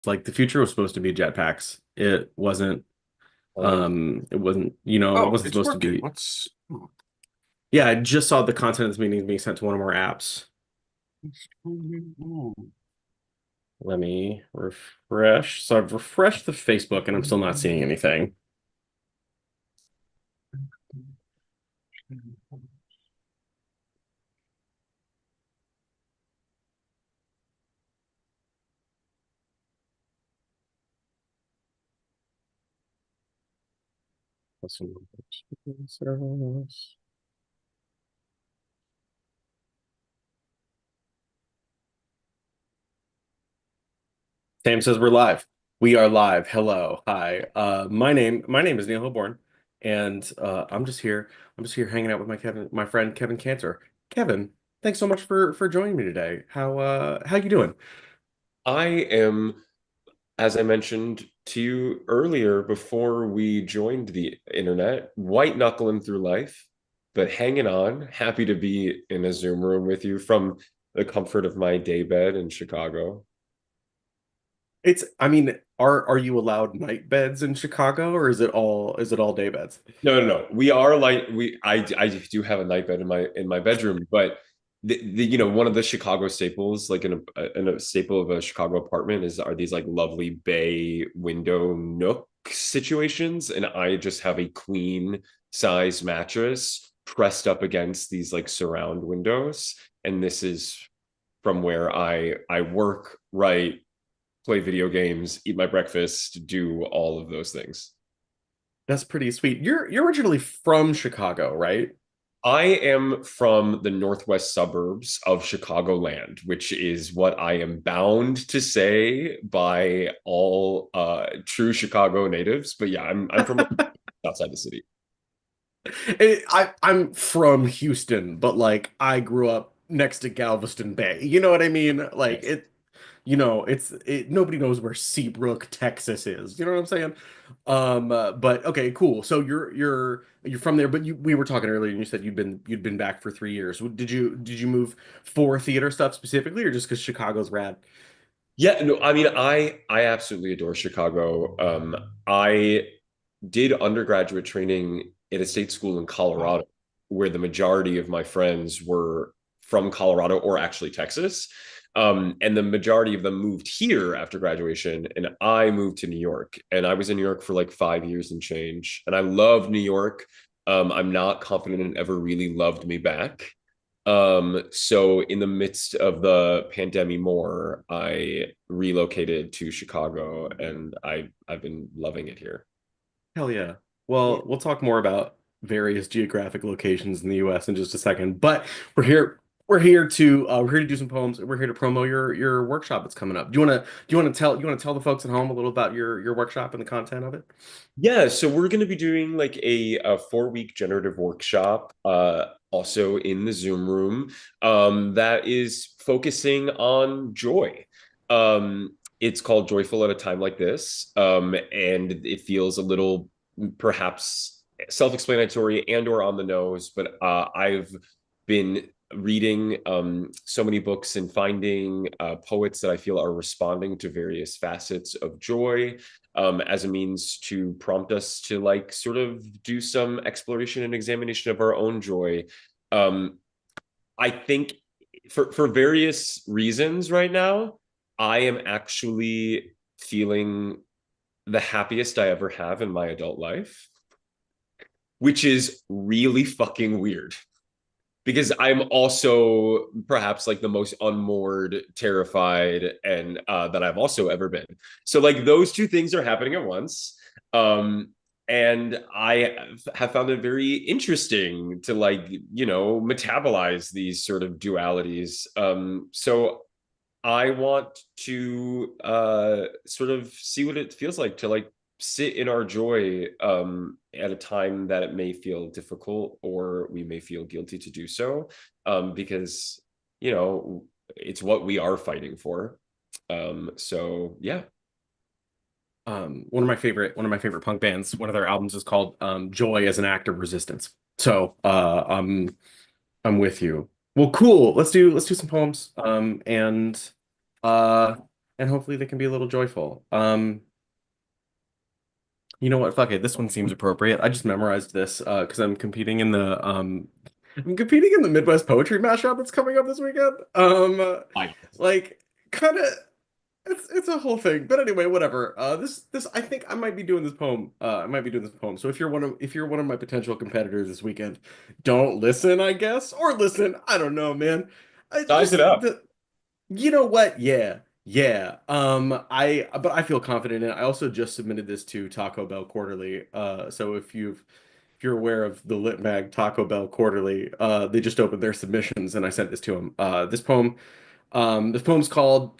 Like the future was supposed to be jetpacks. It wasn't. Um, It wasn't. It oh, wasn't it's supposed to working. be. Let's. Yeah, I just saw the content of this meeting being sent to one of our apps. Let me refresh. So I've refreshed the Facebook and I'm still not seeing anything. Sam says we're live. We are live. Hello. Hi. My name is Neil Hilborn, and I'm just here hanging out with my friend Kevin Cantor. Kevin, thanks so much for joining me today. How you doing? I am, as I mentioned to you earlier before we joined the internet, white knuckling through life, but hanging on. Happy to be in a Zoom room with you from the comfort of my day bed in Chicago. I mean, are you allowed night beds in Chicago, or is it all day beds? No, no, no. We are like I do have a night bed in my bedroom, but one of the Chicago staples, like in a staple of a Chicago apartment, is are these like lovely bay window nook situations, and I just have a queen size mattress pressed up against these like surround windows, and this is from where I work, write, play video games, eat my breakfast, do all of those things. That's pretty sweet. You're originally from Chicago, right? I am from the northwest suburbs of Chicagoland, which is what I am bound to say by all true Chicago natives. But yeah, I'm from outside the city. I'm from Houston, but like I grew up next to Galveston Bay. You know what I mean? Like Yes. nobody knows where Seabrook, Texas is. You know what I'm saying? But okay, cool. So you're from there, but we were talking earlier and you said you'd been back for 3 years. Did you move for theater stuff specifically or just because Chicago's rad? Yeah, no, I mean, I absolutely adore Chicago. I did undergraduate training at a state school in Colorado, where the majority of my friends were from Colorado or actually Texas. And the majority of them moved here after graduation, and I moved to New York. And I was in New York for like 5 years and change. And I love New York. I'm not confident it ever really loved me back. So in the midst of the pandemic more, I relocated to Chicago and I've been loving it here. Hell yeah. Yeah. Well, we'll talk more about various geographic locations in the US in just a second. But we're here we're here to do some poems. We're here to promo your workshop that's coming up. Do you want to tell the folks at home a little about your workshop and the content of it? Yeah, so we're going to be doing like a 4 week generative workshop, also in the Zoom room, that is focusing on joy. It's called Joyful at a Time Like This, and it feels a little perhaps self-explanatory and or on the nose, but I've been reading so many books and finding poets that I feel are responding to various facets of joy, as a means to prompt us to like sort of do some exploration and examination of our own joy. Um, I think for various reasons right now, I am actually feeling the happiest I ever have in my adult life, which is really fucking weird because I'm also perhaps like the most unmoored, terrified, and that I've also ever been. So like those two things are happening at once. Um, and I have found it very interesting to like, metabolize these sort of dualities. So I want to sort of see what it feels like to like sit in our joy at a time that it may feel difficult or we may feel guilty to do so, because you know it's what we are fighting for. So yeah. One of my favorite punk bands, one of their albums is called Joy as an Act of Resistance. So I'm with you. Well, cool. Let's do some poems. Uh and hopefully they can be a little joyful. You know what? Fuck it. This one seems appropriate. I just memorized this because I'm competing in the Midwest Poetry Mashup that's coming up this weekend. I Like kind of it's a whole thing. But anyway, whatever. This I think I might be doing this poem. I might be doing this poem. So if you're one of my potential competitors this weekend, don't listen, I guess, or listen. I don't know, man. I size just it up. the You know what? Yeah. Yeah. But I feel confident in it. I also just submitted this to Taco Bell Quarterly. So if you're aware of the Lit Mag Taco Bell Quarterly, they just opened their submissions and I sent this to them. This poem's called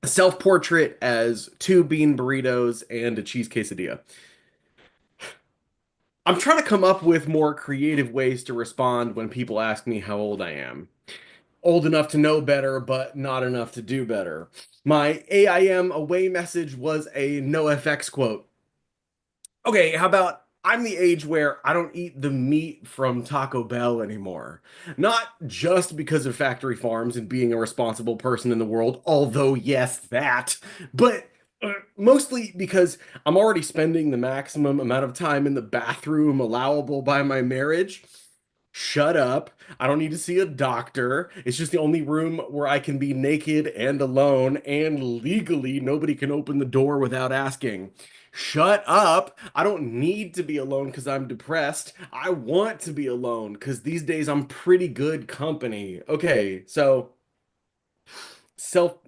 Self-Portrait as Two Bean Burritos and a Cheese Quesadilla. I'm trying to come up with more creative ways to respond when people ask me how old I am. Old enough to know better, but not enough to do better. My AIM away message was a NoFX quote. Okay, how about I'm the age where I don't eat the meat from Taco Bell anymore. Not just because of factory farms and being a responsible person in the world, although, yes, that, but mostly because I'm already spending the maximum amount of time in the bathroom allowable by my marriage. Shut up. I don't need to see a doctor. It's just the only room where I can be naked and alone, and legally nobody can open the door without asking. Shut up. I don't need to be alone because I'm depressed. I want to be alone because these days I'm pretty good company. Okay, so self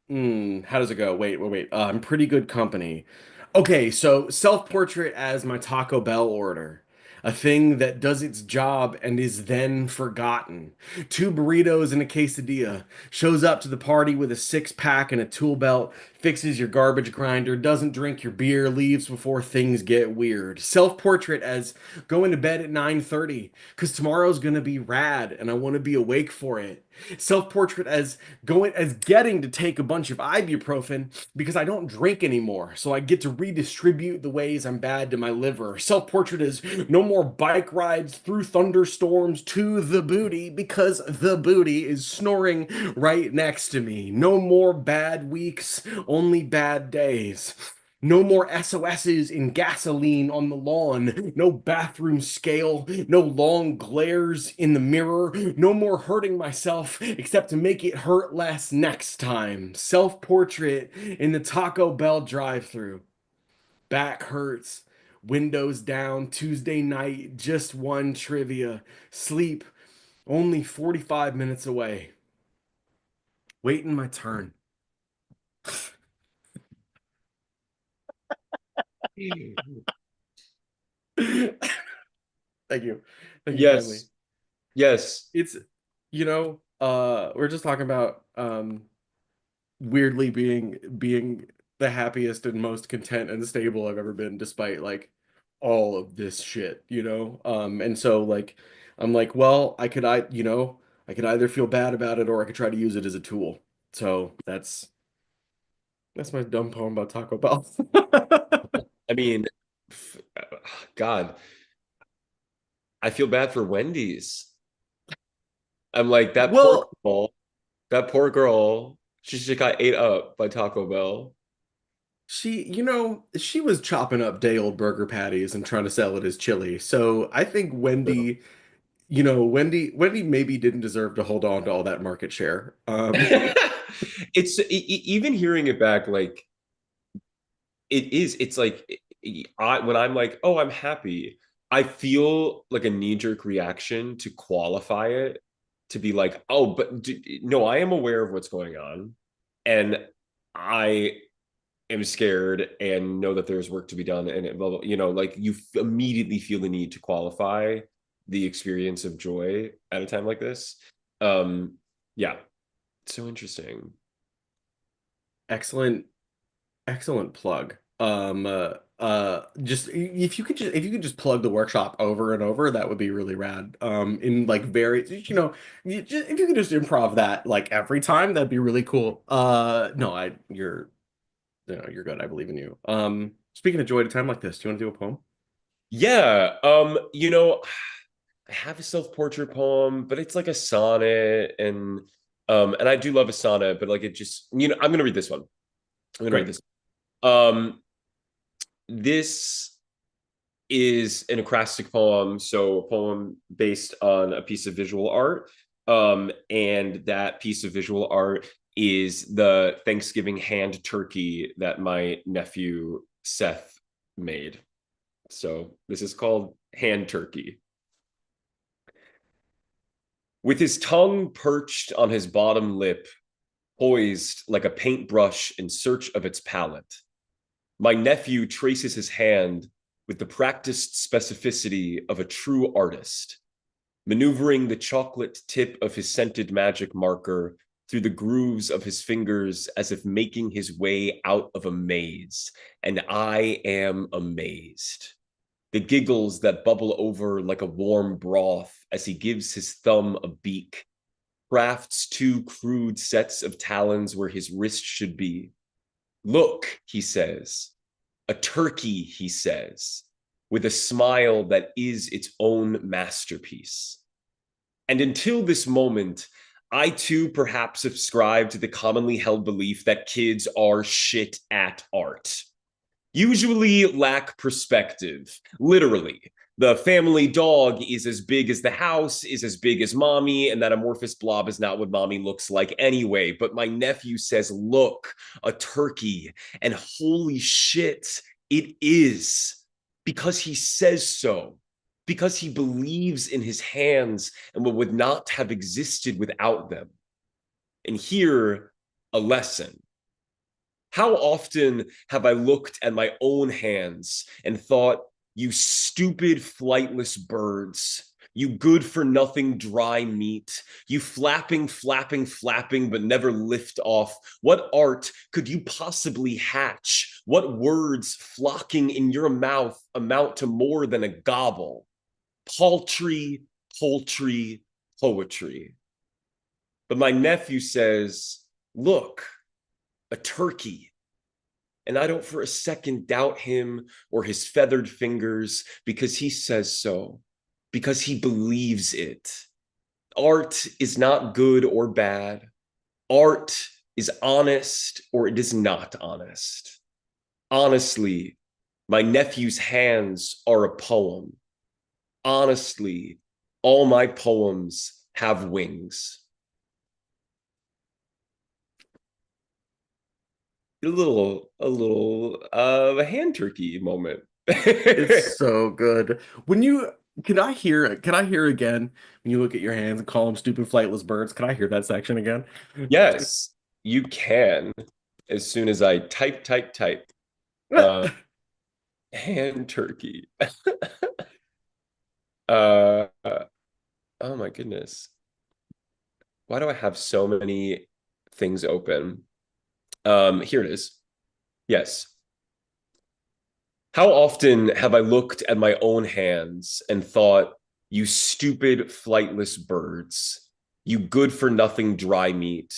how does it go? Wait. I'm pretty good company. Okay, so self-portrait as my Taco Bell order. A thing that does its job and is then forgotten. Two burritos and a quesadilla. Shows up to the party with a six-pack and a tool belt. Fixes your garbage grinder. Doesn't drink your beer. Leaves before things get weird. Self-portrait as going to bed at 9:30 because tomorrow's gonna be rad and I want to be awake for it. Self-portrait as getting to take a bunch of ibuprofen because I don't drink anymore, so I get to redistribute the ways I'm bad to my liver. Self-portrait is no more bike rides through thunderstorms to the booty because the booty is snoring right next to me. No more bad weeks, only bad days. No more SOSs in gasoline on the lawn. No bathroom scale. No long glares in the mirror. No more hurting myself except to make it hurt less next time. Self portrait in the Taco Bell drive through. Back hurts. Windows down. Tuesday night. Just one trivia. Sleep only 45 minutes away. Waiting my turn. Thank you. Thank you kindly. Yes. Yes. It's we're just talking about weirdly being the happiest and most content and stable I've ever been despite like all of this shit, you know? And so like I'm like, well, I could either feel bad about it or I could try to use it as a tool. So that's my dumb poem about Taco Bell. I mean, God, I feel bad for Wendy's. I'm like, Well, that poor girl, she just got ate up by Taco Bell. she was chopping up day old burger patties and trying to sell it as chili. So I think Wendy maybe didn't deserve to hold on to all that market share. Even hearing it back, like it's like when I'm like, oh, I'm happy, I feel like a knee-jerk reaction to qualify it, to be like, oh, but no, I am aware of what's going on, and I am scared and know that there's work to be done, and blah, blah, like you immediately feel the need to qualify the experience of joy at a time like this. um yeah, so interesting. Excellent, excellent plug. Just if you could just plug the workshop over and over, that would be really rad. In like very, if you could just improv that like every time, that'd be really cool. No, you're good. I believe in you. Speaking of joy at a time like this, do you want to do a poem? Yeah, I have a self-portrait poem, but it's like a sonnet, and And I do love Asana, but like it just, I'm gonna read this one. I'm gonna read Great. this. This is an acrostic poem, so a poem based on a piece of visual art. And that piece of visual art is the Thanksgiving hand turkey that my nephew Seth made. So this is called Hand Turkey. With his tongue perched on his bottom lip, poised like a paintbrush in search of its palette, my nephew traces his hand with the practiced specificity of a true artist, maneuvering the chocolate tip of his scented magic marker through the grooves of his fingers as if making his way out of a maze. And I am amazed. The giggles that bubble over like a warm broth as he gives his thumb a beak, crafts two crude sets of talons where his wrist should be. Look, he says, a turkey, he says, with a smile that is its own masterpiece. And until this moment, I too perhaps subscribe to the commonly held belief that kids are shit at art. Usually lack perspective, literally. The family dog is as big as the house, is as big as mommy, and that amorphous blob is not what mommy looks like anyway. But my nephew says, look, a turkey. And holy shit, it is. Because he says so. Because he believes in his hands and what would not have existed without them. And here, a lesson. How often have I looked at my own hands and thought, you stupid flightless birds, you good for nothing dry meat, you flapping, flapping, flapping, but never lift off. What art could you possibly hatch? What words flocking in your mouth amount to more than a gobble? Paltry, poultry, poetry. But my nephew says, look, a turkey. And I don't for a second doubt him or his feathered fingers because he says so, because he believes it. Art is not good or bad. Art is honest or it is not honest. Honestly, my nephew's hands are a poem. Honestly, all my poems have wings. A hand turkey moment. It's so good. When you can I hear again when you look at your hands and call them stupid flightless birds? Can I hear that section again? Yes, you can. As soon as I type, uh, hand turkey. Oh my goodness. Why do I have so many things open? Here it is. Yes. How often have I looked at my own hands and thought, you stupid flightless birds, you good for nothing dry meat,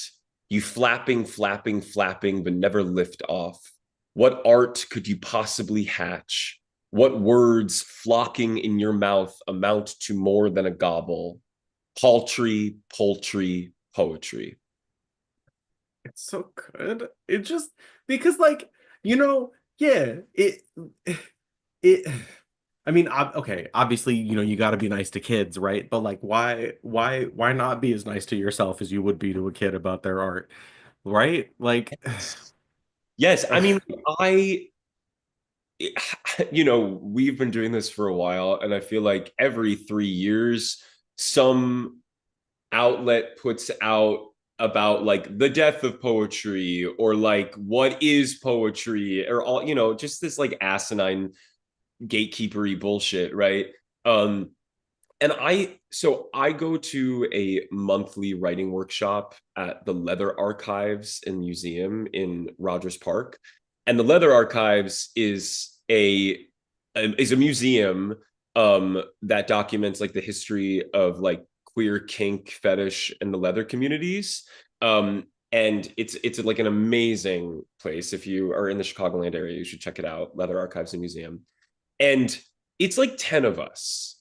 you flapping, flapping, flapping, but never lift off. What art could you possibly hatch? What words flocking in your mouth amount to more than a gobble? Paltry, poultry, poetry. It's so good. It just because like, you know, yeah, it I mean, okay, obviously, you got to be nice to kids, right? But like why not be as nice to yourself as you would be to a kid about their art, right? Like Yes, I mean, I we've been doing this for a while, and I feel like every 3 years, some outlet puts out about like the death of poetry or like what is poetry or all, just this like asinine gatekeepery bullshit, right? Um, and I go to a monthly writing workshop at the Leather Archives and Museum in Rogers Park. And the Leather Archives is a museum that documents like the history of like queer kink fetish and the leather communities. And it's like an amazing place. If you are in the Chicagoland area, you should check it out, Leather Archives and Museum. And it's like 10 of us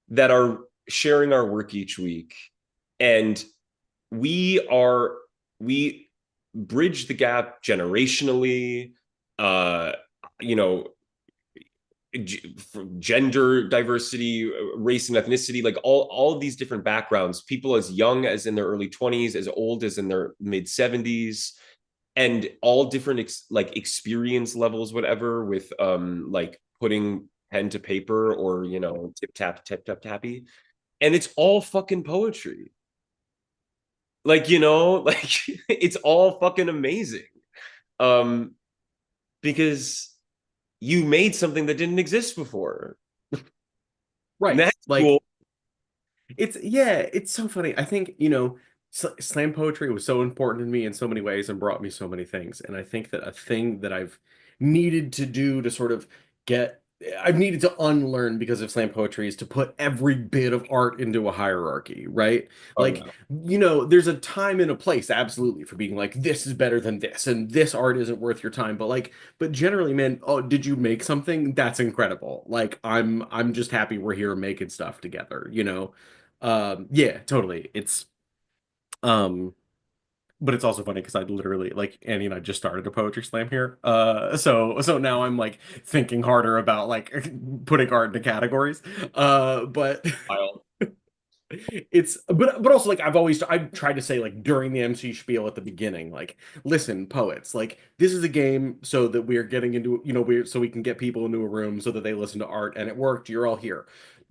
that are sharing our work each week. And we bridge the gap generationally, uh you know, gender diversity, race and ethnicity, like all of these different backgrounds, people as young as in their early 20s, as old as in their mid 70s, and all different like experience levels, whatever, with like putting pen to paper, or tip tap tappy, and it's all fucking poetry. Like, like it's all fucking amazing. Um because you made something that didn't exist before. And Right. that's Like cool. it's yeah, it's so funny. I think, slam poetry was so important to me in so many ways and brought me so many things. And I think that a thing that I've needed to do to sort of get I've needed to unlearn because of slam poetry is to put every bit of art into a hierarchy, right? Oh Like, yeah. there's a time and a place absolutely for being like this is better than this and this art isn't worth your time, but generally, man, oh, did you make something? That's incredible. Like I'm just happy we're here making stuff together. Yeah, totally. Um, but it's also funny because I literally like Annie and I just started a poetry slam here. So now I'm like thinking harder about like putting art into categories. But I'll, but also like I've tried to say like during the MC spiel at the beginning, like, listen, poets, like this is a game so that we're getting into, we're so we can get people into a room so that they listen to art and it worked. You're all here.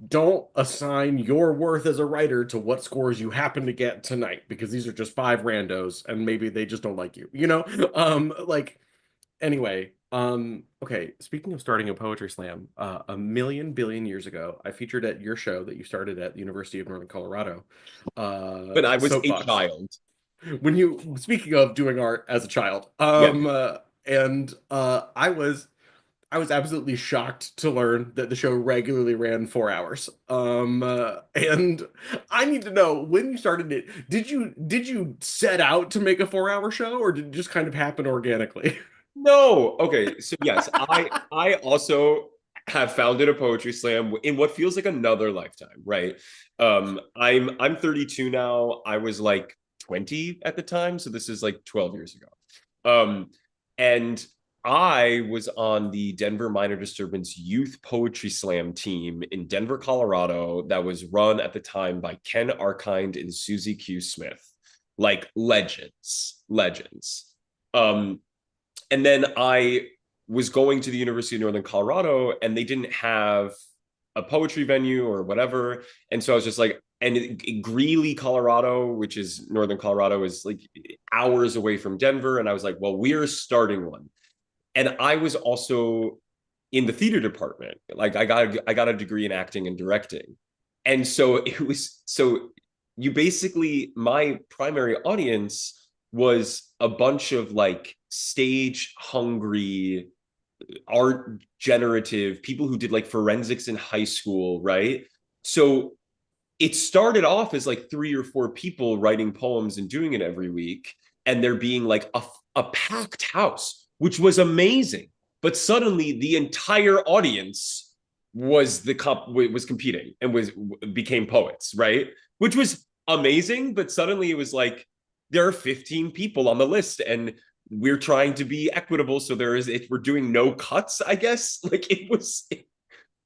Don't assign your worth as a writer to what scores you happen to get tonight because these are just five randos and maybe they just don't like you. Like anyway, okay, speaking of starting a poetry slam, a million billion years ago, I featured at your show that you started at the University of Northern Colorado, when I was a Soapbox. child. When you speaking of doing art as a child, Yeah. and I was absolutely shocked to learn that the show regularly ran 4 hours. And I need to know when you started it, did you set out to make a 4 hour show or did it just kind of happen organically? No. Okay. So yes, I also have founded a poetry slam in what feels like another lifetime, right? I'm 32 now. I was like 20 at the time, so this is like 12 years ago. And I was on the Denver Minor Disturbance Youth Poetry Slam team in Denver, Colorado, that was run at the time by Ken Arkind and Susie Q. Smith. Like legends, legends. Um, and then I was going to the University of Northern Colorado, and they didn't have a poetry venue or whatever. And so I was just like, and Greeley, Colorado, which is Northern Colorado, is like hours away from Denver. And I was like, well, we're starting one. And I was also in the theater department. Like I got a degree in acting and directing. And so it was so you basically, my primary audience was a bunch of like stage hungry, art generative people who did like forensics in high school, right? So it started off as like three or four people writing poems and doing it every week, and there being like a packed house, which was amazing. But suddenly the entire audience was competing and was became poets, right? Which was amazing. But suddenly it was like there are 15 people on the list, and we're trying to be equitable. So we're doing no cuts, I guess. Like it was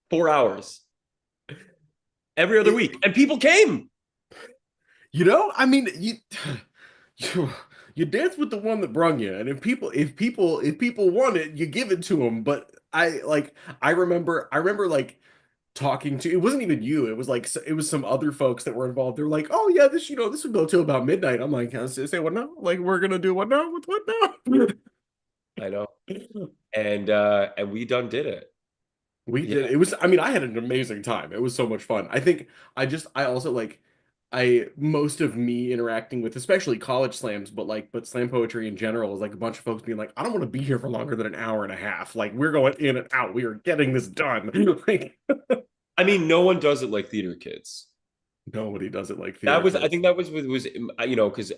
4 hours every other week, It, and people came. I mean, you you dance with the one that brung you, and if people want it, you give it to them. But I remember like talking to, it wasn't even you, it was like it was some other folks that were involved. They're like, oh yeah, this would go till about midnight. I'm like, say what now? Like we're gonna do what now with what now? I know. And we done did it. We Yeah. did. It was, I mean, I had an amazing time. It was so much fun. I think I also like, most of me interacting with, especially college slams, but slam poetry in general is like a bunch of folks being like, I don't want to be here for longer than an hour and a half. Like, we're going in and out. We are getting this done. Like, I mean, no one does it like theater kids. nobody does it like That theater was, I kids. think that was because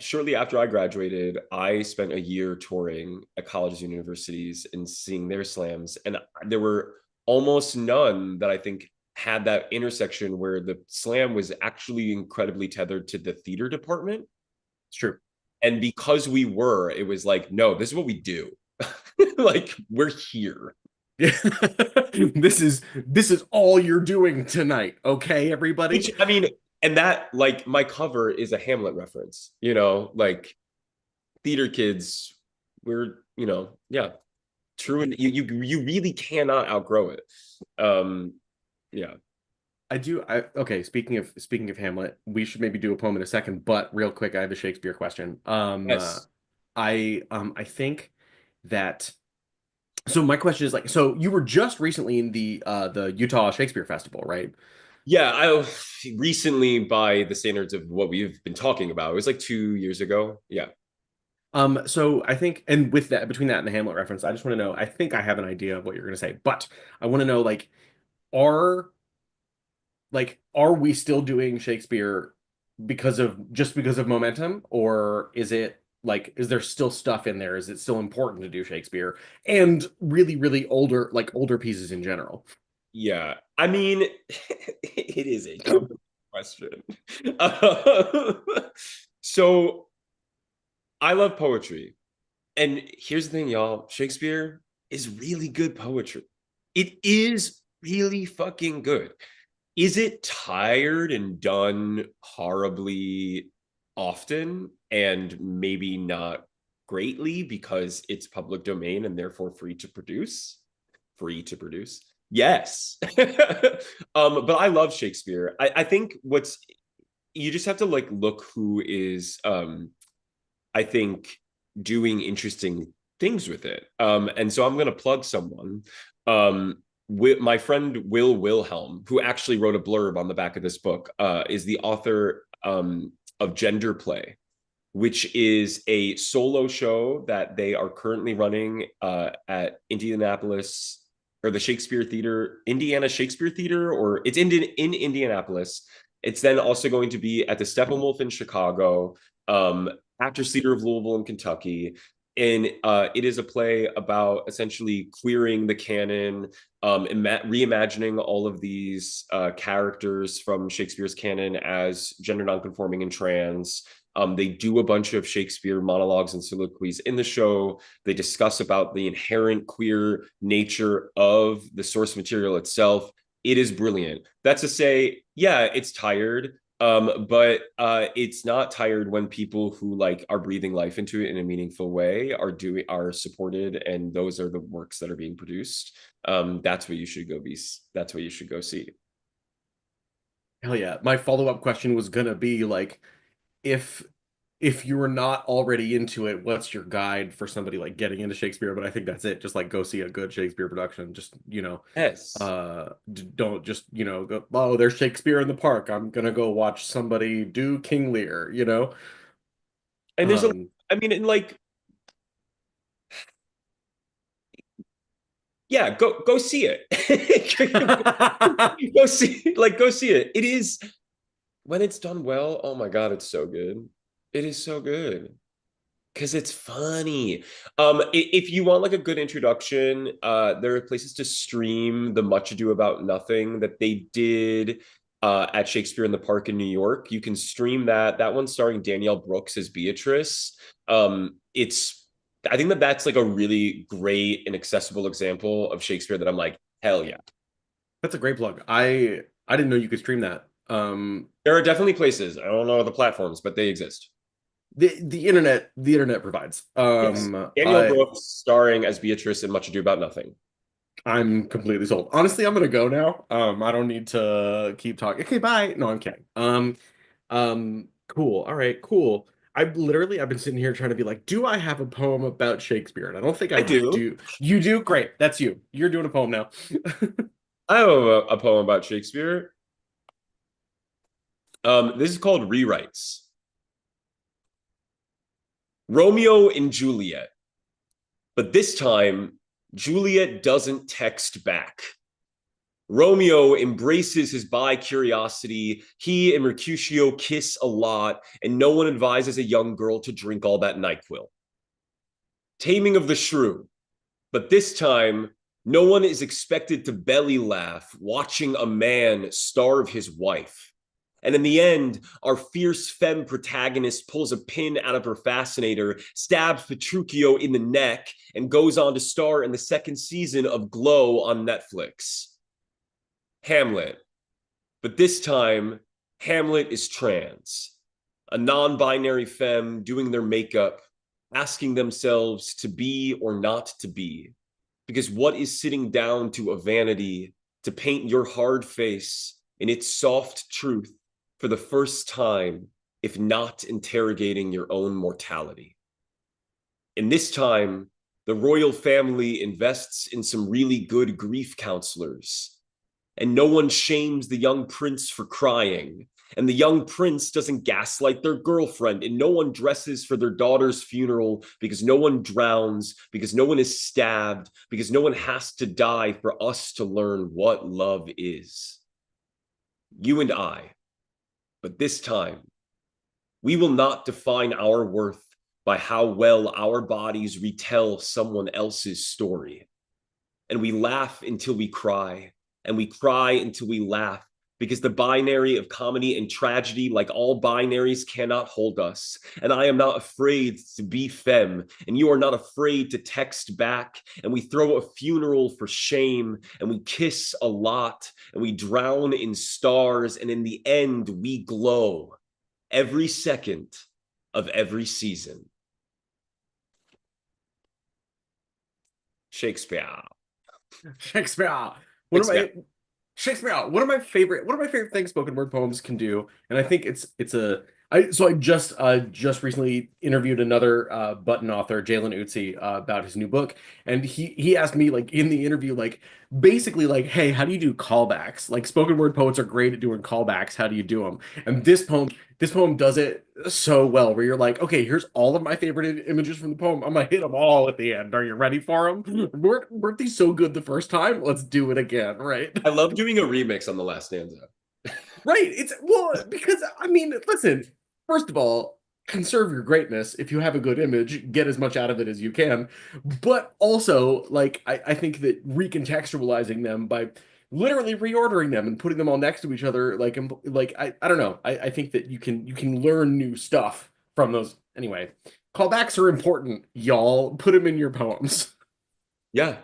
shortly after I graduated, I spent a year touring at colleges and universities and seeing their slams, and there were almost none that I think had that intersection where the slam was actually incredibly tethered to the theater department. It's true. And because we were, it was like, no, this is what we do. Like, we're here. Yeah. This is all you're doing tonight, okay, everybody? Which, I mean, and that, like, my cover is a Hamlet reference, like theater kids, yeah, true. And you really cannot outgrow it. Um, yeah. Okay, speaking of Hamlet, we should maybe do a poem in a second, but real quick, I have a Shakespeare question. Yes. I think that so my question is like, so you were just recently in the Utah Shakespeare Festival, right? Yeah, I recently, by the standards of what we've been talking about, it was like 2 years ago. Yeah. So I think, and with that, between that and the Hamlet reference, I just want to know, I think I have an idea of what you're going to say, but I want to know, are, are we still doing Shakespeare because of momentum, or is it like, is there still stuff in there? Is it still important to do Shakespeare and really, really older pieces in general? Yeah. I mean, it is a complicated question. Uh, so I love poetry. And here's the thing, y'all. Shakespeare is really good poetry. It is really fucking good. Is it tired and done horribly often and maybe not greatly because it's public domain and therefore free to produce? Free to produce. Yes. But I love Shakespeare. I think what's you just have to like look who is I think doing interesting things with it. And so I'm gonna plug someone. My friend Will Wilhelm, who actually wrote a blurb on the back of this book, is the author of Gender Play, which is a solo show that they are currently running at Indianapolis or the Shakespeare Theater, Indiana Shakespeare Theater, or it's in Indianapolis. It's then also going to be at the Steppenwolf in Chicago, Actors Theater of Louisville in Kentucky. And it is a play about essentially queering the canon, reimagining all of these characters from Shakespeare's canon as gender nonconforming and trans. They do a bunch of Shakespeare monologues and soliloquies in the show. They discuss about the inherent queer nature of the source material itself. It is brilliant. That's to say, yeah, it's tired, but it's not tired when people who like are breathing life into it in a meaningful way are supported, and those are the works that are being produced. That's what you should go be. That's what you should go see. Hell yeah. My follow-up question was gonna be like, if if you were not already into it, what's your guide for somebody like getting into Shakespeare? But I think that's it. Just like go see a good Shakespeare production. Just, Yes, don't just, go, oh, there's Shakespeare in the park. I'm gonna go watch somebody do King Lear. and there's a. Um I mean, and like yeah, go see it. Go see it. It is when it's done well. Oh my god, it's so good. It is so good because it's funny. If you want like a good introduction, there are places to stream the Much Ado About Nothing that they did at Shakespeare in the Park in New York. You can stream that. That one's starring Danielle Brooks as Beatrice. It's I think that that's like a really great and accessible example of Shakespeare that I'm like, hell yeah. that's a great plug. I didn't know you could stream that. There are definitely places. I don't know the platforms, but they exist. The internet provides. Yes. Danielle Brooks starring as Beatrice in Much Ado About Nothing. I'm completely sold. Honestly, I'm gonna go now. I don't need to keep talking. Okay, bye. No, I'm kidding. Cool. All right, cool. I've been sitting here trying to be like, do I have a poem about Shakespeare? And I don't think I I do. do. You do? Great. That's you. You're doing a poem now. I have a poem about Shakespeare. This is called Rewrites. Romeo and Juliet. But this time, Juliet doesn't text back. Romeo embraces his bi curiosity. He and Mercutio kiss a lot, and no one advises a young girl to drink all that NyQuil. Taming of the Shrew. But this time, no one is expected to belly laugh watching a man starve his wife. And in the end, our fierce femme protagonist pulls a pin out of her fascinator, stabs Petruchio in the neck, and goes on to star in the second season of Glow on Netflix. Hamlet. But this time, Hamlet is trans, a non binary femme doing their makeup, asking themselves to be or not to be. Because what is sitting down to a vanity to paint your hard face in its soft truth for the first time, if not interrogating your own mortality? In this time, the royal family invests in some really good grief counselors, and no one shames the young prince for crying. And the young prince doesn't gaslight their girlfriend, and no one dresses for their daughter's funeral because no one drowns, because no one is stabbed, because no one has to die for us to learn what love is. You and I, but this time, we will not define our worth by how well our bodies retell someone else's story. And we laugh until we cry, and we cry until we laugh, because the binary of comedy and tragedy, like all binaries, cannot hold us. And I am not afraid to be femme, and you are not afraid to text back. And we throw a funeral for shame, and we kiss a lot, and we drown in stars, and in the end, we glow every second of every season. Shakespeare. Shakespeare. One of Shakespeare. my Shakespeare. One of my favorite things spoken word poems can do, and I think it's a. I just recently interviewed another button author, Jalen Utsi, about his new book, and he asked me like in the interview like basically like, hey, how do you do callbacks? Like spoken word poets are great at doing callbacks. How do you do them? And this poem does it so well, where you're like, okay, here's all of my favorite images from the poem. I'm gonna hit them all at the end. Are you ready for them? Weren't these so good the first time? Let's do it again, right? I love doing a remix on the last stanza. Right. It's well, because I mean, listen, first of all, conserve your greatness. If you have a good image, get as much out of it as you can. But also, like, I think that recontextualizing them by literally reordering them and putting them all next to each other, like I don't know. I think that you can learn new stuff from those. Anyway, callbacks are important, y'all. Put them in your poems. Yeah.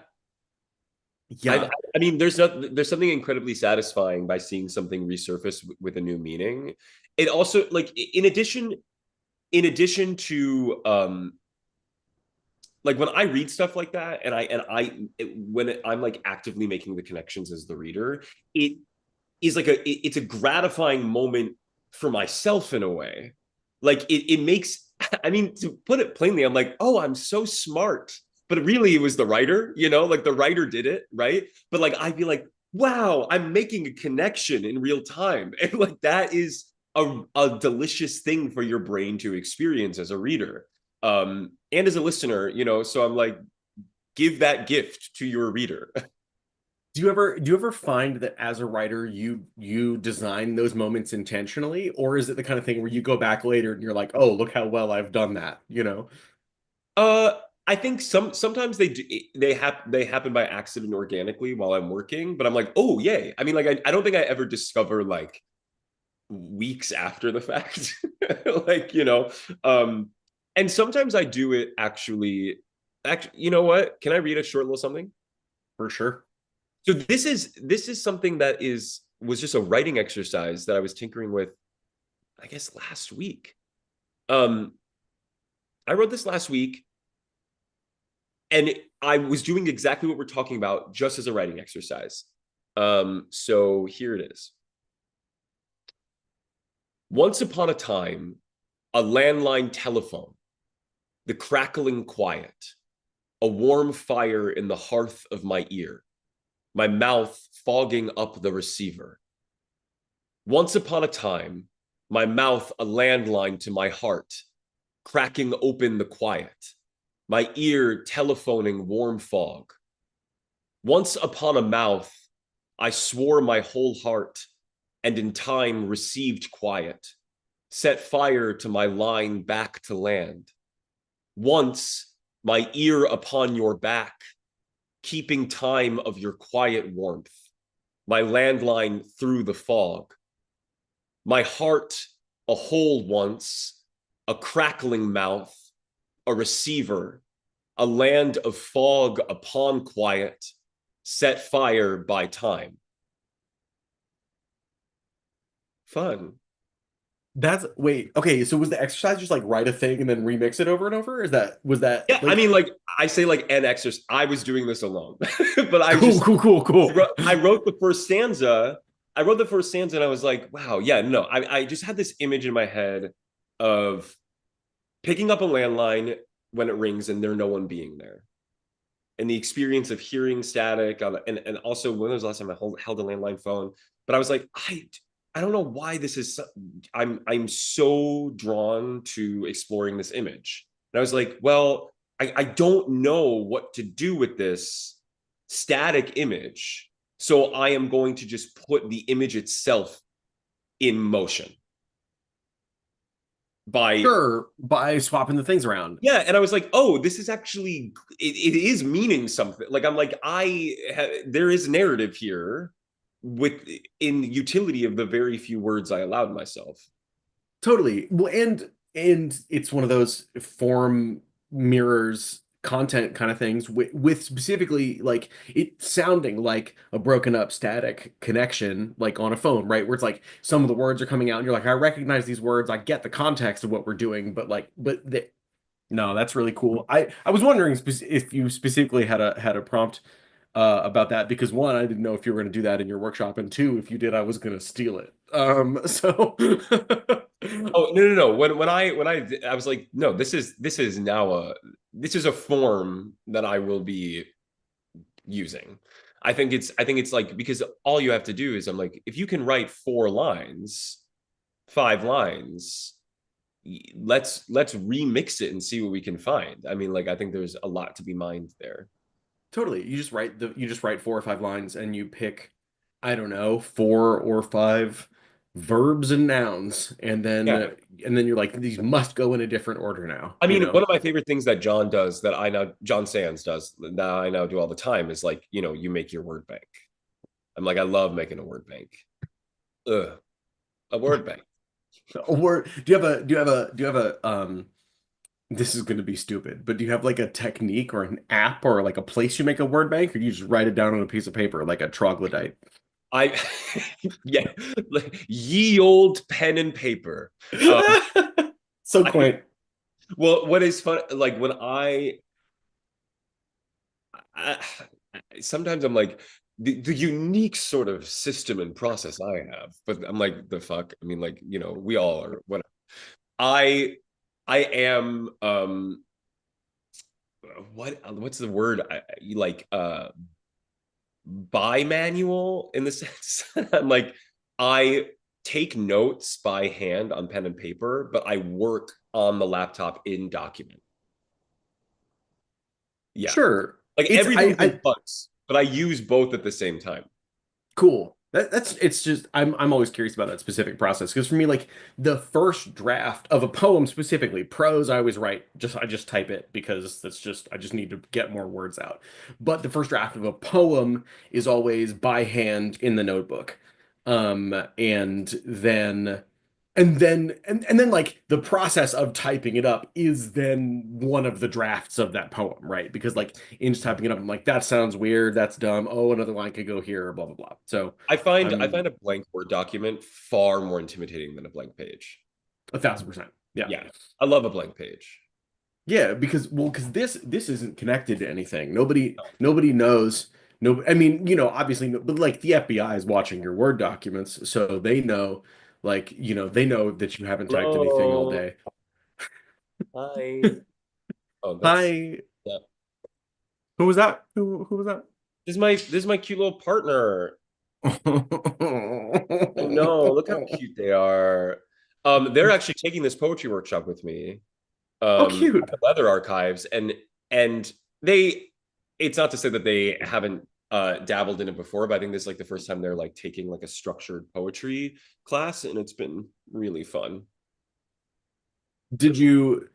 I, Yeah, I mean, there's something incredibly satisfying by seeing something resurface with a new meaning. It also like in addition to like when I read stuff like that when I'm like actively making the connections as the reader, it is like it's a gratifying moment for myself in a way. Like it makes I mean, to put it plainly, I'm like, oh, I'm so smart. But really it was the writer, like the writer did it, right? But like I'd be like, wow, I'm making a connection in real time. And like that is a delicious thing for your brain to experience as a reader. And as a listener, so I'm like, give that gift to your reader. do you ever find that as a writer you design those moments intentionally, or is it the kind of thing where you go back later and you're like, oh, look how well I've done that? Uh, I think sometimes they happen by accident organically while I'm working, but I'm like, oh yay. I mean, like I don't think I ever discover like weeks after the fact. Like, and sometimes I do it actually, you know what? Can I read a short little something? For sure. So this is something that was just a writing exercise that I was tinkering with, I guess last week. Um, I wrote this last week and I was doing exactly what we're talking about just as a writing exercise. So here it is. Once upon a time, a landline telephone, the crackling quiet, a warm fire in the hearth of my ear, my mouth fogging up the receiver. Once upon a time, my mouth a landline to my heart, cracking open the quiet, my ear telephoning warm fog. Once upon a mouth, I swore my whole heart, and in time received quiet, set fire to my line back to land. Once, my ear upon your back, keeping time of your quiet warmth, my landline through the fog. My heart, a hole once, a crackling mouth, a receiver, a land of fog upon quiet, set fire by time. Fun. That's wait, okay, so was the exercise just like write a thing and then remix it over and over? Is that was that Yeah, I like mean, like I say, like an exercise. I was doing this alone, but I cool, just cool, cool, cool. I wrote the first stanza. I wrote the first stanza, and I was like, wow, yeah, no. I just had this image in my head of picking up a landline when it rings and there no one being there, and the experience of hearing static on, and also when was the last time I held a landline phone? But I was like, I don't know why this is. I'm so drawn to exploring this image, and I was like, well, I don't know what to do with this static image, so I am going to just put the image itself in motion by Sure, by swapping the things around. yeah. And I was like, oh, this is actually it is meaning something. Like I'm like there is narrative here with in utility of the very few words I allowed myself. Totally. Well, and it's one of those form mirrors content kind of things with specifically like it sounding like a broken up static connection like on a phone, right? Where it's like some of the words are coming out and you're like, I recognize these words, I get the context of what we're doing, but like, no, that's really cool. I was wondering if you specifically had a prompt about that because one, I didn't know if you were going to do that in your workshop, and two, if you did, I was going to steal it. So Oh no. When I was like, no, this is now this is a form that I will be using. I think it's like because all you have to do is I'm like, if you can write 4 lines, 5 lines, let's remix it and see what we can find. I mean, like I think there's a lot to be mined there. totally, you just write 4 or 5 lines, and you pick, I don't know, 4 or 5 verbs and nouns, Yeah. and then you're like, these must go in a different order now, I you mean, one know? of my favorite things that John does that I now John Sands does that I now do all the time is like, you make your word bank. I'm like, I love making a word bank. Ugh, a word bank. Or do you have a this is going to be stupid, but do you have like a technique or an app or like a place you make a word bank, or do you just write it down on a piece of paper like a troglodyte? I yeah, like, ye old pen and paper. Um, So I quaint. well, what is fun like when I sometimes I'm like the unique sort of system and process I have, but I'm like the fuck. I mean, like we all are. Whatever. I I am what's the word? Like bimanual in the sense I'm like I take notes by hand on pen and paper, but I work on the laptop in document. Yeah. Sure. Like It's everything's in I flux, but I use both at the same time. Cool. That's it's just I'm always curious about that specific process because for me, like the first draft of a poem specifically, prose, I always write I just type it because that's just I just need to get more words out. But the first draft of a poem is always by hand in the notebook. And then and then like the process of typing it up is then one of the drafts of that poem, right? Because like in just typing it up, I'm like, that sounds weird, that's dumb. Oh, another line could go here, blah blah blah. So I find I'm a blank Word document far more intimidating than a blank page. 1,000%. Yeah. Yeah. I love a blank page. Yeah, because this isn't connected to anything. Nobody knows. No, I mean, obviously, but like the FBI is watching your Word documents, so they know, like, they know that you haven't typed anything all Hello. day. Hi. Oh, that's Hi, yeah. who was that? Who was that? This is my cute little partner. I know. Look how cute they are. They're actually taking this poetry workshop with me. Oh, At cute. the Leather Archives, and they. It's not to say that they haven't dabbled in it before, but I think this is like the first time they're like taking like a structured poetry class, and it's been really fun. Did you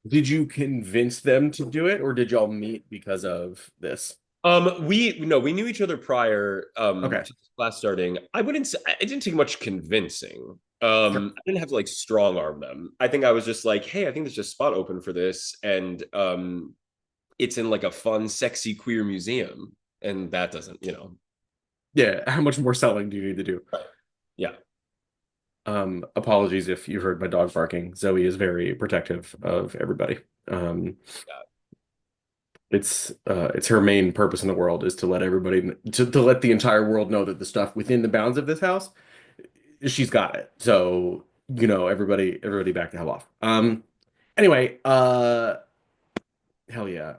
did you convince them to do it, or did y'all meet because of this? We no, we knew each other prior Okay. to this class starting. I wouldn't say it didn't take much convincing. I didn't have to like strong arm them. I think I was just like, hey, I think there's just a spot open for this, and it's in like a fun, sexy queer museum, and that doesn't, Yeah, how much more selling do you need to do? right. Yeah. Apologies if you heard my dog barking. Zoe is very protective of everybody. Um, it's her main purpose in the world is to let everybody to let the entire world know that the stuff within the bounds of this house, she's got it. So, everybody back the hell off. Anyway, hell yeah.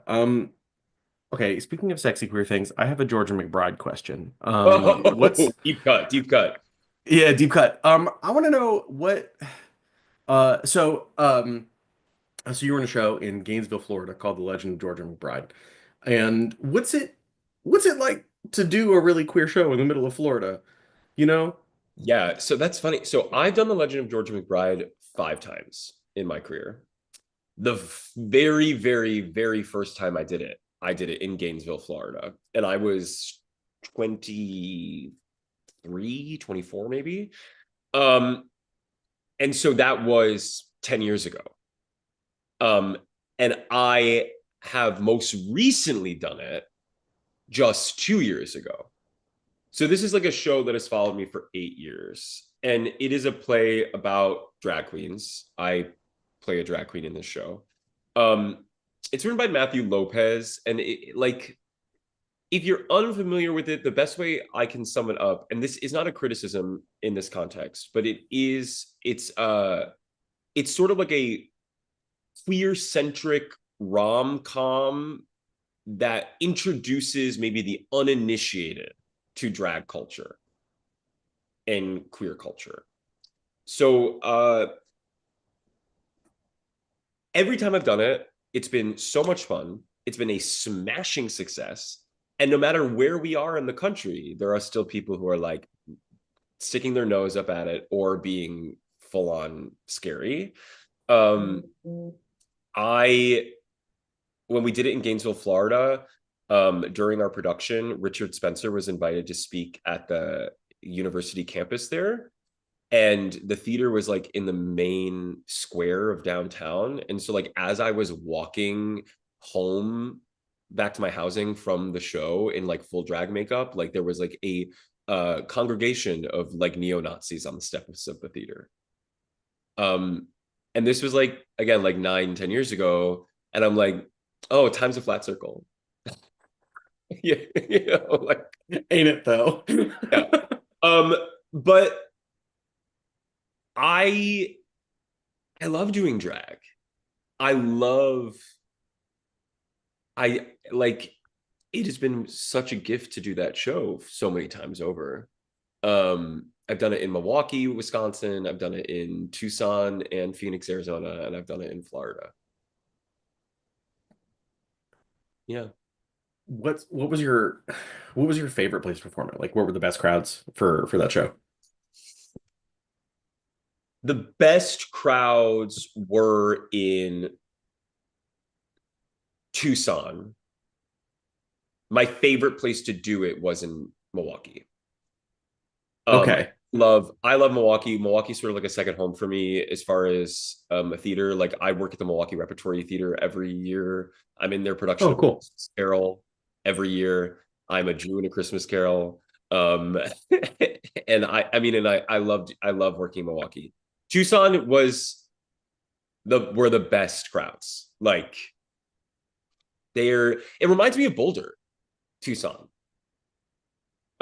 Okay, speaking of sexy queer things, I have a Georgia McBride question. Oh, What's deep cut, deep cut. Yeah, deep cut. I want to know so you were in a show in Gainesville, Florida called The Legend of Georgia McBride. And what's it like to do a really queer show in the middle of Florida? You know? Yeah, so that's funny. So I've done The Legend of Georgia McBride 5 times in my career. The very, very, very first time I did it in Gainesville, Florida. And I was 23, 24, maybe. Um, and so that was 10 years ago. Um, and I have most recently done it just 2 years ago. So this is like a show that has followed me for 8 years. And it is a play about drag queens. I play a drag queen in this show. Um, it's written by Matthew Lopez. And like, if you're unfamiliar with it, the best way I can sum it up, and this is not a criticism in this context, but it's sort of like a queer centric rom-com that introduces maybe the uninitiated to drag culture and queer culture. So every time I've done it, it's been so much fun. It's been a smashing success. And no matter where we are in the country, there are still people who are like sticking their nose up at it or being full on scary. Um, I when we did it in Gainesville, Florida, during our production, Richard Spencer was invited to speak at the university campus there. And the theater was like in the main square of downtown. And so, like, as I was walking home back to my housing from the show in like full drag makeup, like there was like a congregation of like neo-Nazis on the steps of the theater. Um, and this was like again like 9, 10 years ago, and I'm like, oh, time's a flat circle. Yeah, like Ain't it though? yeah. Um, but I I love doing drag. I love I like it has been such a gift to do that show so many times over. I've done it in Milwaukee, Wisconsin, I've done it in Tucson and Phoenix, Arizona, and I've done it in Florida. Yeah. What was your favorite place to perform it? Like, what were the best crowds for that show? The best crowds were in Tucson. My favorite place to do it was in Milwaukee. Um, Okay. I love Milwaukee. Milwaukee's sort of like a second home for me as far as a theater. Like I work at the Milwaukee Repertory Theater every year. I'm in their production Oh, of cool. Carol every year. I'm a Jew in A Christmas Carol. Um, and I love working in Milwaukee. Tucson were the best crowds. Like it reminds me of Boulder, Tucson.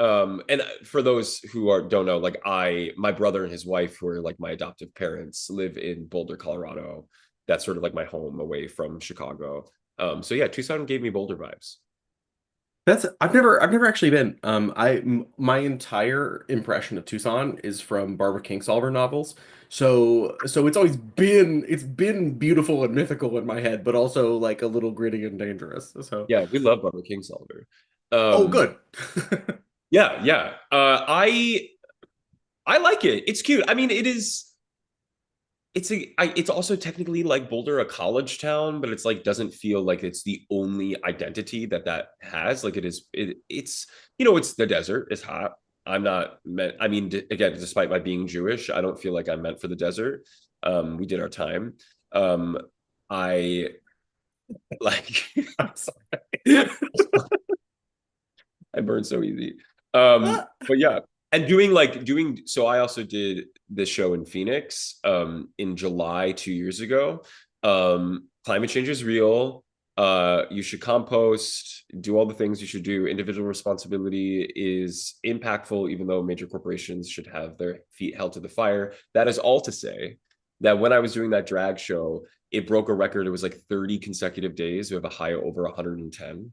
And for those who don't know, like my brother and his wife, who are like my adoptive parents, live in Boulder, Colorado. That's sort of like my home away from Chicago. So yeah, Tucson gave me Boulder vibes. I've never actually been. My entire impression of Tucson is from Barbara Kingsolver novels. So it's been beautiful and mythical in my head, but also like a little gritty and dangerous. So, Yeah, we love Barbara Kingsolver. oh, Um, good. yeah, yeah. I like it. It's cute. I mean, it's also technically like Boulder, a college town, but it's like doesn't feel like it's the only identity that has. Like it's it's the desert. It's hot. I'm not meant. I mean, again, despite my being Jewish, I don't feel like I'm meant for the desert. We did our time. Um, I like I'm sorry. I burn so easy. But yeah, and doing so I also did this show in Phoenix in July 2 years ago. Climate change is real. You should compost, do all the things you should do. Individual responsibility is impactful, even though major corporations should have their feet held to the fire. That is all to say that when I was doing that drag show, it broke a record. It was like 30 consecutive days. We have a high over 110,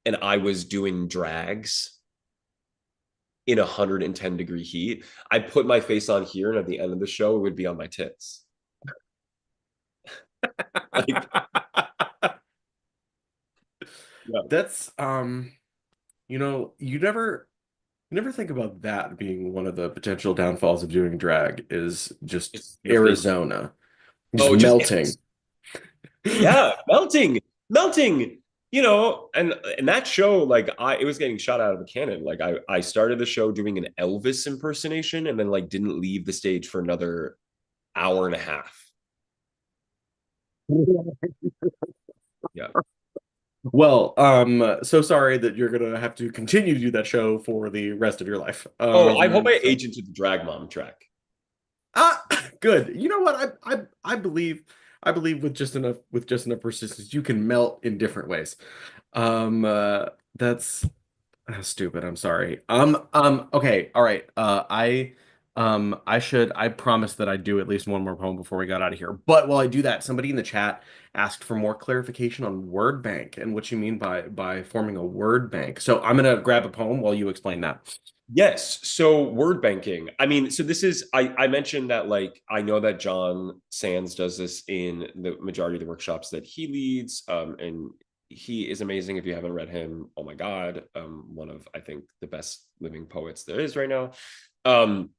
and I was doing drags in 110-degree heat. I put my face on here, and at the end of the show, it would be on my tits. Like, yeah. That's you never think about that being one of the potential downfalls of doing drag is just It's your face. Arizona just Oh, just melting. yeah, melting. And that show, like it was getting shot out of a cannon. Like I started the show doing an Elvis impersonation, and then like didn't leave the stage for another hour and a half. Yeah. Well, so sorry that you're gonna have to continue to do that show for the rest of your life. Oh, I hope I So age into the drag mom track. ah, good. You know what? I believe with just enough persistence, you can melt in different ways. That's stupid. I'm sorry. Okay. All right. I promise that I'd do at least one more poem before we got out of here. But while I do that, somebody in the chat asked for more clarification on word bank and what you mean by forming a word bank. So I'm gonna grab a poem while you explain that. Yes. So word banking. I mean, so this is I mentioned that like I know that John Sands does this in the majority of the workshops that he leads. And he is amazing. If you haven't read him, oh my God. One of I think the best living poets there is right now. Um,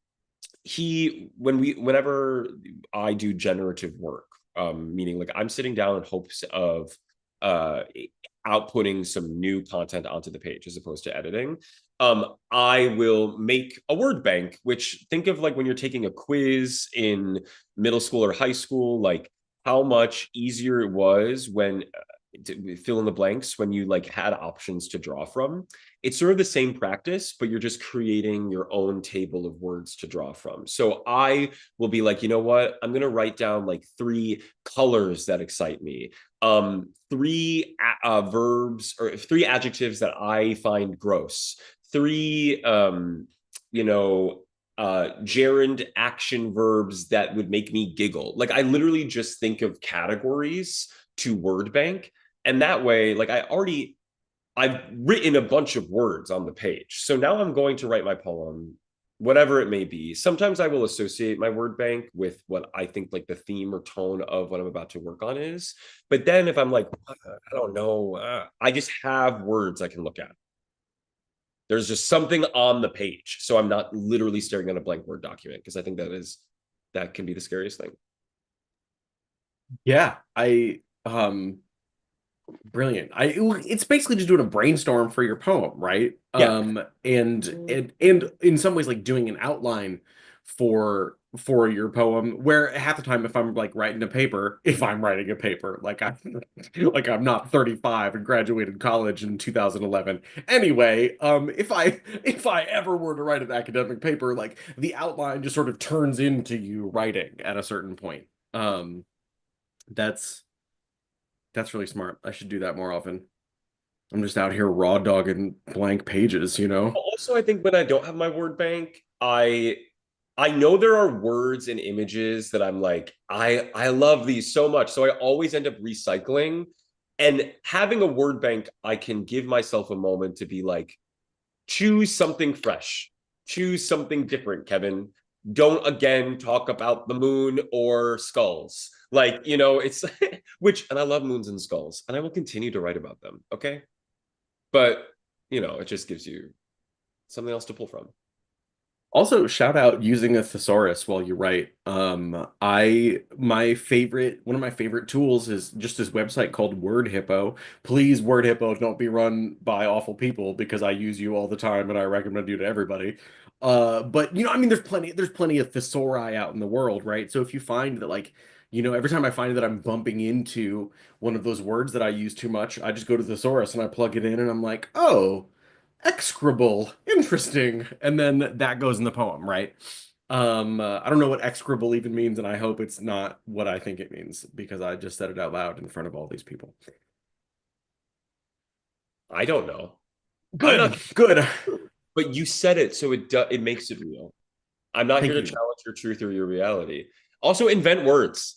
whenever I do generative work, meaning like I'm sitting down in hopes of uh outputting some new content onto the page as opposed to editing. I will make a word bank, which think of like when you're taking a quiz in middle school or high school, like how much easier it was when to fill in the blanks when you like had options to draw from. It's sort of the same practice, but you're just creating your own table of words to draw from. So I will be like, you know what, I'm going to write down like 3 colors that excite me, three verbs or 3 adjectives that I find gross, 3 gerund action verbs that would make me giggle. Like I literally just think of categories to word bank, and that way like I've written a bunch of words on the page. So now I'm going to write my poem, whatever it may be. Sometimes I will associate my word bank with what I think like the theme or tone of what I'm about to work on is. But then if I'm like, I don't know, I just have words I can look at. There's just something on the page. So I'm not literally staring at a blank Word document, because I think that can be the scariest thing. Yeah, brilliant. It's basically just doing a brainstorm for your poem, right? Yeah. And in some ways like doing an outline for your poem where half the time if I'm like writing a paper, if I'm writing a paper, like I'm not 35 and graduated college in 2011. Anyway, if I ever were to write an academic paper, like the outline just sort of turns into you writing at a certain point. Um that's that's really smart. I should do that more often. I'm just out here raw dogging blank pages. Also, I think when I don't have my word bank, I know there are words and images that I'm like, I love these so much. So I always end up recycling. And having a word bank, I can give myself a moment to be like, choose something fresh, choose something different, Kevin. Don't again talk about the moon or skulls. Like, it's which, and I love moons and skulls, and I will continue to write about them. Okay. But, it just gives you something else to pull from. Also, shout out using a thesaurus while you write. One of my favorite tools is just this website called Word Hippo. Please, Word Hippo, don't be run by awful people because I use you all the time and I recommend you to everybody. But I mean, there's plenty of thesauri out in the world, right? So if you find that every time I find that I'm bumping into one of those words that I use too much, I just go to the thesaurus and I plug it in and I'm like, oh, execrable, interesting, and then that goes in the poem, right? I don't know what execrable even means, and I hope it's not what I think it means because I just said it out loud in front of all these people. I don't know. I'm Good, not, good. but you said it, so it makes it real. I'm not here Thank to you. challenge your truth or your reality. Also, invent words.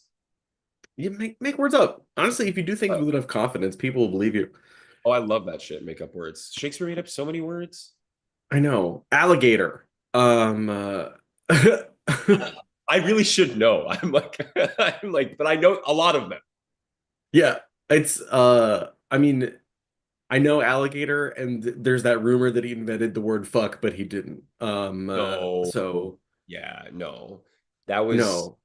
You make words up. Honestly, if you do things Uh, with enough confidence, people will believe you. oh, I love that shit. Make up words. Shakespeare made up so many words. I know. Alligator. Um, uh, I really should know. But I know a lot of them. yeah, it's I mean, I know alligator, and there's that rumor that he invented the word fuck, but he didn't. No, So yeah, no. That was no.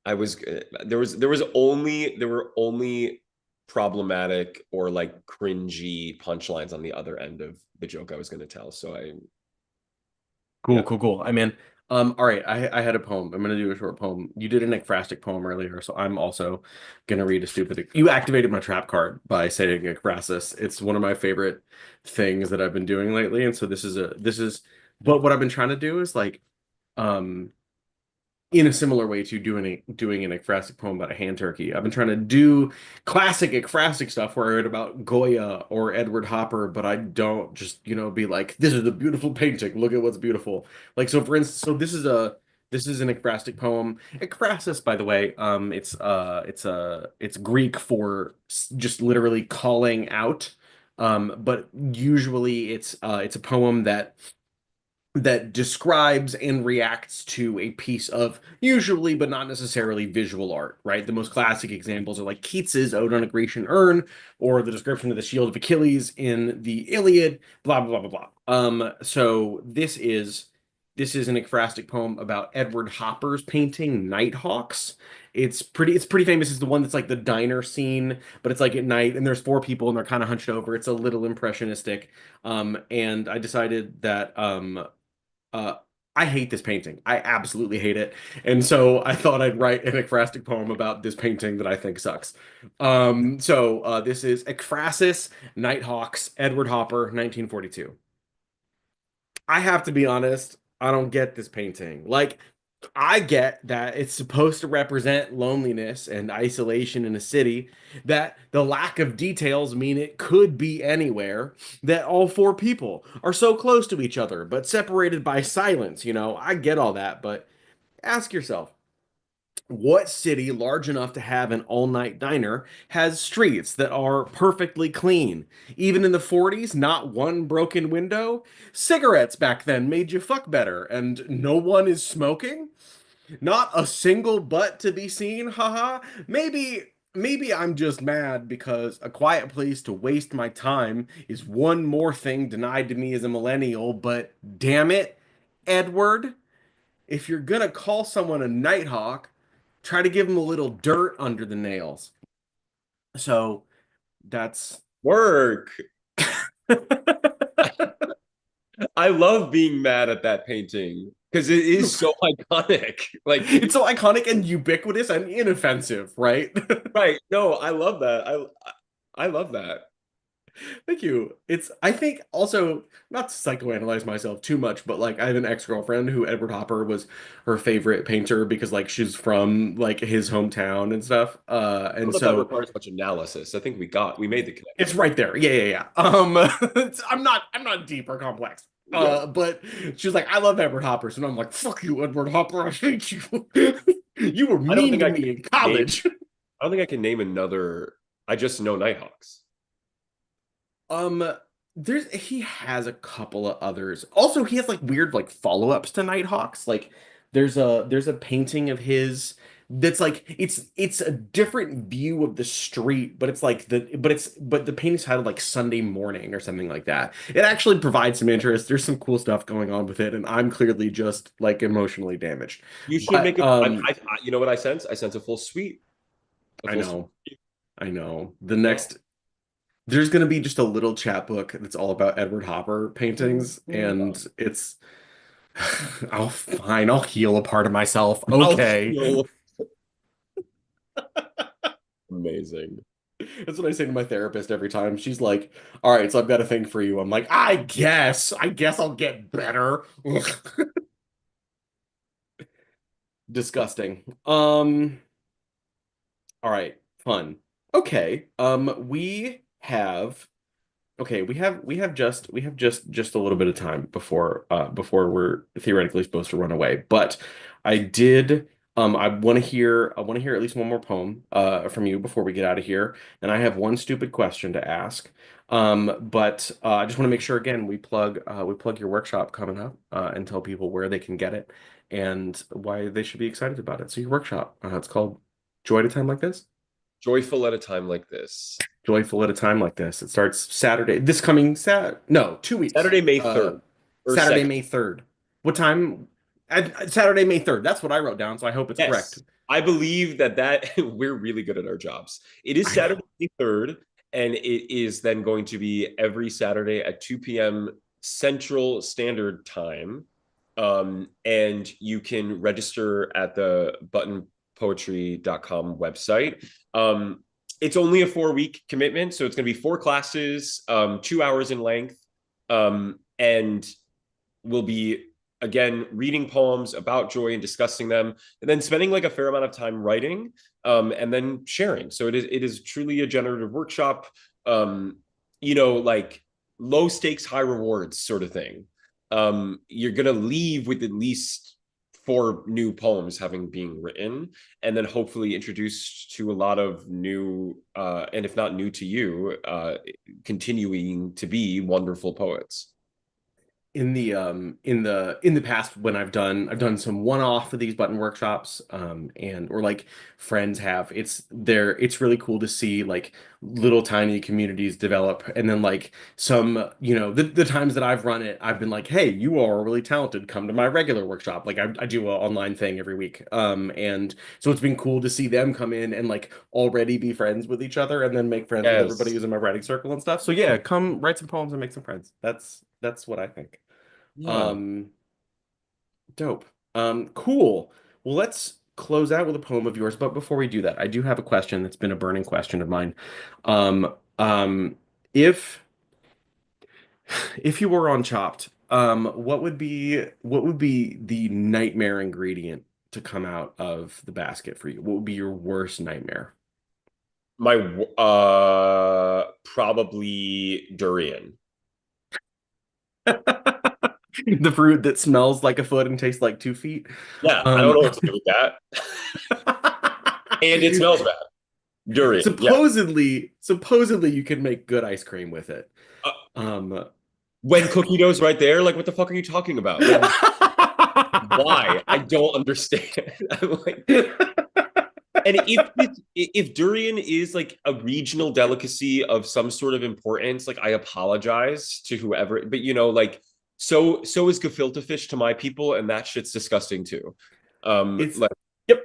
I was there were only problematic or like cringy punchlines on the other end of the joke I was going to tell. So I Cool, yeah. cool, cool. I mean, all right. I had a poem. I'm gonna do a short poem. You did an ekphrastic poem earlier, so I'm also gonna read a stupid. You activated my trap card by saying ekphrasis. It's one of my favorite things that I've been doing lately, and so But what I've been trying to do is um in a similar way to doing an ekphrastic poem about a hand turkey. I've been trying to do classic ekphrastic stuff where I read about Goya or Edward Hopper, but I don't just, be like, this is a beautiful painting. Look at what's beautiful. Like so for instance, this is an ekphrastic poem. Ekphrasis, by the way, it's Greek for just literally calling out. But usually it's a poem that describes and reacts to a piece of usually but not necessarily visual art, right? The most classic examples are like Keats's Ode on a Grecian Urn or the description of the shield of Achilles in the Iliad, blah blah blah blah blah. So this is an ekphrastic poem about Edward Hopper's painting Nighthawks. It's pretty famous. It's the one that's like the diner scene, but it's like at night and there's four people and they're kind of hunched over. It's a little impressionistic. And I decided that uh, I hate this painting. I absolutely hate it. And so I thought I'd write an ekphrastic poem about this painting that I think sucks. This is Ekphrasis, Nighthawks, Edward Hopper, 1942. I have to be honest, I don't get this painting. Like, I get that it's supposed to represent loneliness and isolation in a city, that the lack of details mean it could be anywhere, that all four people are so close to each other, but separated by silence. I get all that, but ask yourself, what city large enough to have an all-night diner has streets that are perfectly clean? Even in the 40s, not one broken window? Cigarettes back then made you fuck better, and no one is smoking? Not a single butt to be seen, haha. Maybe I'm just mad because a quiet place to waste my time is one more thing denied to me as a millennial, but damn it, Edward, if you're gonna call someone a nighthawk, try to give them a little dirt under the nails. So that's Work. I love being mad at that painting because it is so iconic. Like, it's so iconic and ubiquitous and inoffensive, right? right. No, I love that. I love that. Thank you. I think also not to psychoanalyze myself too much, but like I have an ex-girlfriend who Edward Hopper was her favorite painter because like she's from like his hometown and stuff. I don't And know if that so requires much analysis. I think we made the connection. it's right there. Yeah, yeah, yeah. I'm not deep or complex. Yeah. But she was like, I love Edward Hopper. So I'm like, fuck you, Edward Hopper. I hate you. You were I don't mean think to I can me in name college. I don't think I can name another. I just know Nighthawks. Um, he has a couple of others. Also, he has like weird like follow-ups to Nighthawks. Like there's a painting of his that's like it's a different view of the street, but it's like but the painting's titled like Sunday Morning or something like that. It actually provides some interest. There's some cool stuff going on with it, and I'm clearly just like emotionally damaged. You should But make you know what I sense? I sense a full suite. A I full suite. know, I know. The next there's gonna be just a little chapbook that's all about Edward Hopper paintings, and it's I'll heal a part of myself. I'll Okay. feel amazing. That's what I say to my therapist every time. She's like, "All right, so I've got a thing for you." I'm like, I guess I'll get better." Disgusting. All right, fun. Okay. We have just a little bit of time before we're theoretically supposed to run away. But I did I want to hear at least one more poem from you before we get out of here. And I have one stupid question to ask. But I just want to make sure again we plug your workshop coming up and tell people where they can get it and why they should be excited about it. So your workshop, it's called Joy at a Time Like This. Joyful at a time like this. Joyful at a time like this. It starts Saturday, this coming no, 2 weeks. Saturday, May 3rd or Saturday, 2nd. May 3rd. What time? Saturday, May 3rd. That's what I wrote down, so I hope it's correct. Yes. I believe that we're really good at our jobs. It is I know. Saturday, May 3rd, and it is then going to be every Saturday at 2 p.m. Central Standard Time. And you can register at the buttonpoetry.com website. It's only a 4 week commitment, so it's going to be 4 classes, 2 hours in length, and we'll be again reading poems about joy and discussing them, and then spending like a fair amount of time writing, and then sharing. So it is truly a generative workshop, um, like low stakes, high rewards sort of thing. You're gonna leave with at least 4 new poems having been written, and then hopefully introduced to a lot of new, and if not new to you, continuing to be wonderful poets. In the past when I've done some one-off of these button workshops and or like friends have it's really cool to see like little tiny communities develop and then like some the times that I've run it I've been like, hey, you are really talented, come to my regular workshop. Like I do an online thing every week, and so it's been cool to see them come in and like already be friends with each other and then make friends with everybody Yes. who's in my writing circle and stuff. So yeah, come write some poems and make some friends. That's what I think. Yeah. um, Dope. Cool. Well, let's close out with a poem of yours. But before we do that, I do have a question that's been a burning question of mine. Um, um, if if you were on Chopped, what would be the nightmare ingredient to come out of the basket for you? What would be your worst nightmare? My probably durian. The fruit that smells like a foot and tastes like 2 feet. Yeah, I don't Um, know what to do with that. And it smells bad. Durian. Yeah. supposedly you can make good ice cream with it. Uh, Um, when cookie dough's right there, like what the fuck are you talking about? Like why? I don't understand. I'm like, and if durian is like a regional delicacy of some sort of importance, like I apologize to whoever, but like so is gefilte fish to my people, and that shit's disgusting too. it's Like Yep.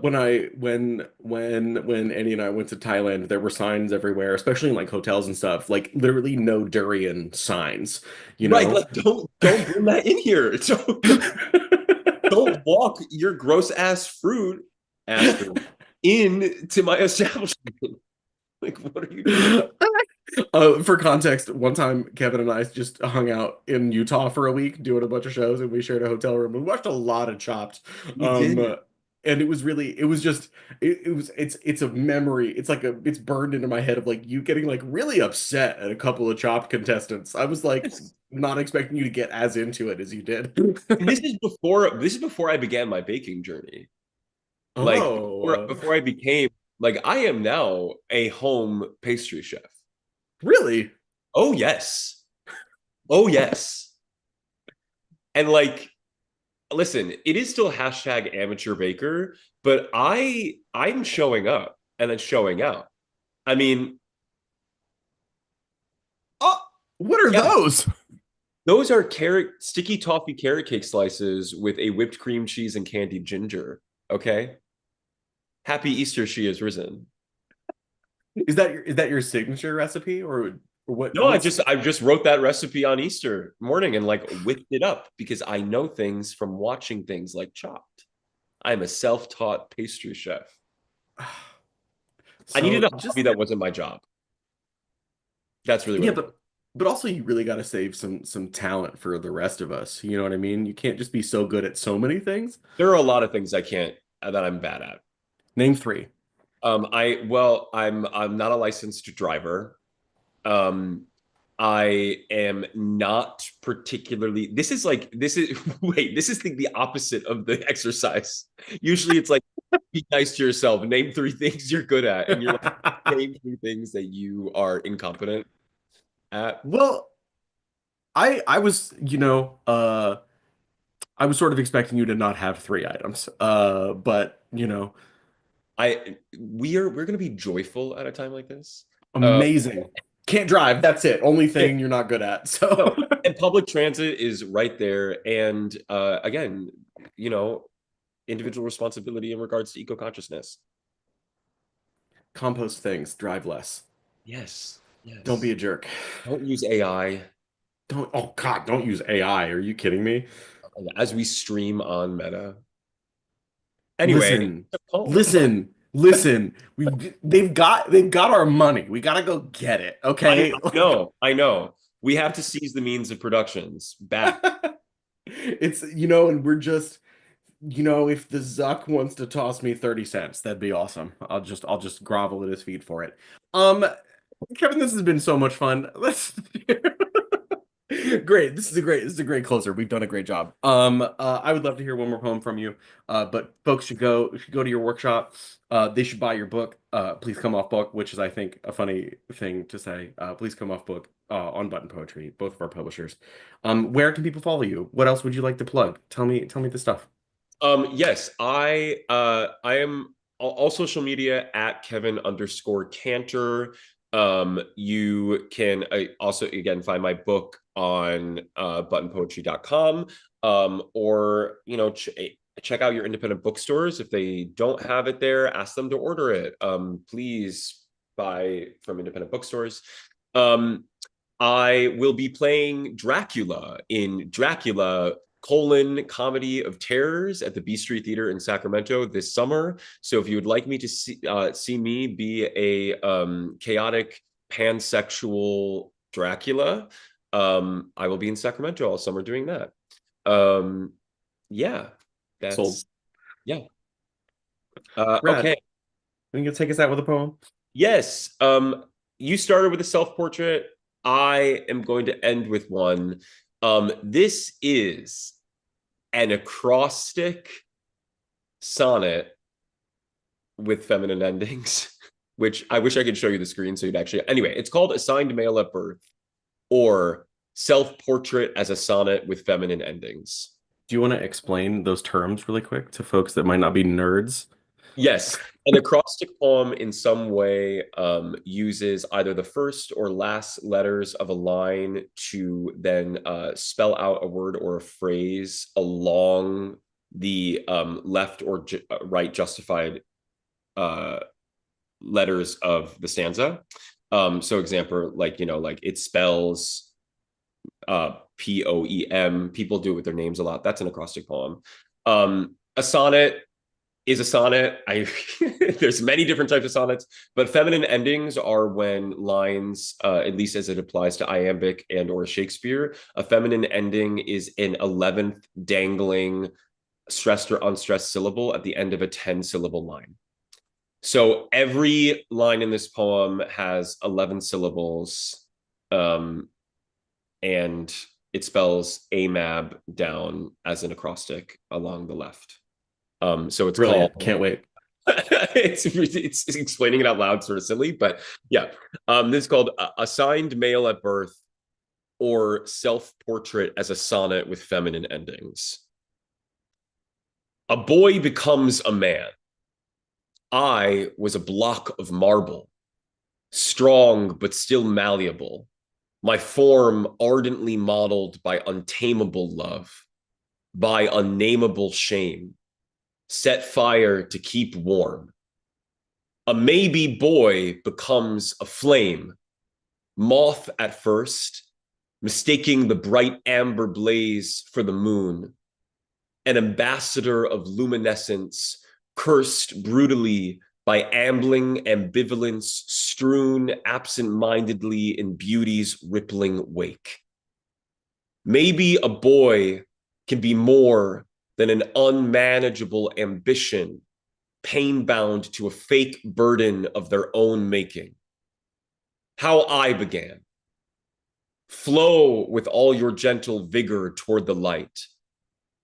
When Annie and I went to Thailand, there were signs everywhere, especially in like hotels and stuff, like literally no durian signs, you right, know? like don't bring that in here. Don't walk your gross ass fruit asterisk into my establishment. Like, what are you doing? For context, one time Kevin and I just hung out in Utah for a week doing a bunch of shows, and we shared a hotel room. We watched a lot of Chopped, We um, did. and it's a memory. It's burned into my head of like you getting like really upset at a couple of Chopped contestants. I was like Yes. not expecting you to get as into it as you did. And this is before I began my baking journey. Like Oh, before I became like I am now a home pastry chef. really? Oh yes. Oh yes. And like listen, it is still hashtag amateur baker, but I'm showing up and then showing out. I mean, Oh, what are yeah, those? those are carrot sticky toffee carrot cake slices with a whipped cream cheese and candied ginger. Okay. Happy Easter, she is risen. Is that your signature recipe or what No, I what's just I just wrote that recipe on Easter morning and like whipped it up because I know things from watching things like Chopped. I'm a self-taught pastry chef. I needed so a hobby just that wasn't my job. That's really what yeah, it is. but also you really got to save some talent for the rest of us. You know what I mean? You can't just be so good at so many things. There are a lot of things I can't that I'm bad at. Name three. I'm not a licensed driver. Um, I am not particularly. This is wait. This is the opposite of the exercise. Usually, it's like be nice to yourself. Name three things you're good at, and you're like name three things that you are incompetent at. Well, I was, I was sort of expecting you to not have three items. But We're gonna be joyful at a time like this. Uh, amazing. Can't drive. That's it. Only yeah, thing you're not good at. no, So and public transit is right there. And again, you know, individual responsibility in regards to eco consciousness. compost things, drive less. Yes, Don't be yes. a jerk. Don't use AI Don't, oh God, don't use AI. Are you kidding me? as we stream on Meta. Anyway, Listen, poem. listen. They've got our money. We gotta go get it. I Okay. know, I know. We have to seize the means of productions back. It's and we're just if the Zuck wants to toss me 30 cents, that'd be awesome. I'll just grovel at his feet for it. Um, Kevin, this has been so much fun. Let's Great. This is a great closer. We've done a great job. I would love to hear one more poem from you. But folks should go to your workshop. They should buy your book. Please come off book, which is I think a funny thing to say. Please come off book on Button Poetry, both of our publishers. Where can people follow you? What else would you like to plug? Tell me the stuff. Yes, I am all social media at Kevin underscore Kantor. You can also again find my book on buttonpoetry.com. Or check out your independent bookstores. If they don't have it there, ask them to order it. Please buy from independent bookstores. Um, I will be playing Dracula in Dracula Comedy of Terrors at the B Street Theater in Sacramento this summer. So if you would like me to see me be a chaotic pansexual Dracula, I will be in Sacramento all summer doing that. Um, yeah, Sold. that's yeah. Brad, Okay. can you take us out with a poem? Yes. You started with a self-portrait. I am going to end with one. This is an acrostic sonnet with feminine endings, which I wish I could show you the screen so you'd actually. Anyway, it's called Assigned Male at Birth or Self Portrait as a Sonnet with Feminine Endings. Do you want to explain those terms really quick to folks that might not be nerds? Yes, an acrostic poem in some way uses either the first or last letters of a line to then spell out a word or a phrase along the left or right justified uh, letters of the stanza. So, example, like it spells poem. People do it with their names a lot. That's an acrostic poem. A sonnet is a sonnet. There's many different types of sonnets, but feminine endings are when lines, at least as it applies to iambic and or Shakespeare, a feminine ending is an 11th dangling stressed or unstressed syllable at the end of a 10-syllable line. So every line in this poem has 11 syllables, and it spells AMAB down as an acrostic along the left. So it's called Brilliant. Can't wait. it's explaining it out loud sort of silly, but yeah. This is called Assigned Male at Birth or Self Portrait as a Sonnet with Feminine Endings. A boy becomes a man. I was a block of marble, strong but still malleable, my form ardently modeled by untamable love, by unnameable shame, set fire to keep warm. A maybe boy becomes a flame, moth at first, mistaking the bright amber blaze for the moon, an ambassador of luminescence, cursed brutally by ambling ambivalence, strewn absent mindedly in beauty's rippling wake. Maybe a boy can be more than an unmanageable ambition, pain bound to a fake burden of their own making. How I began. Flow with all your gentle vigor toward the light.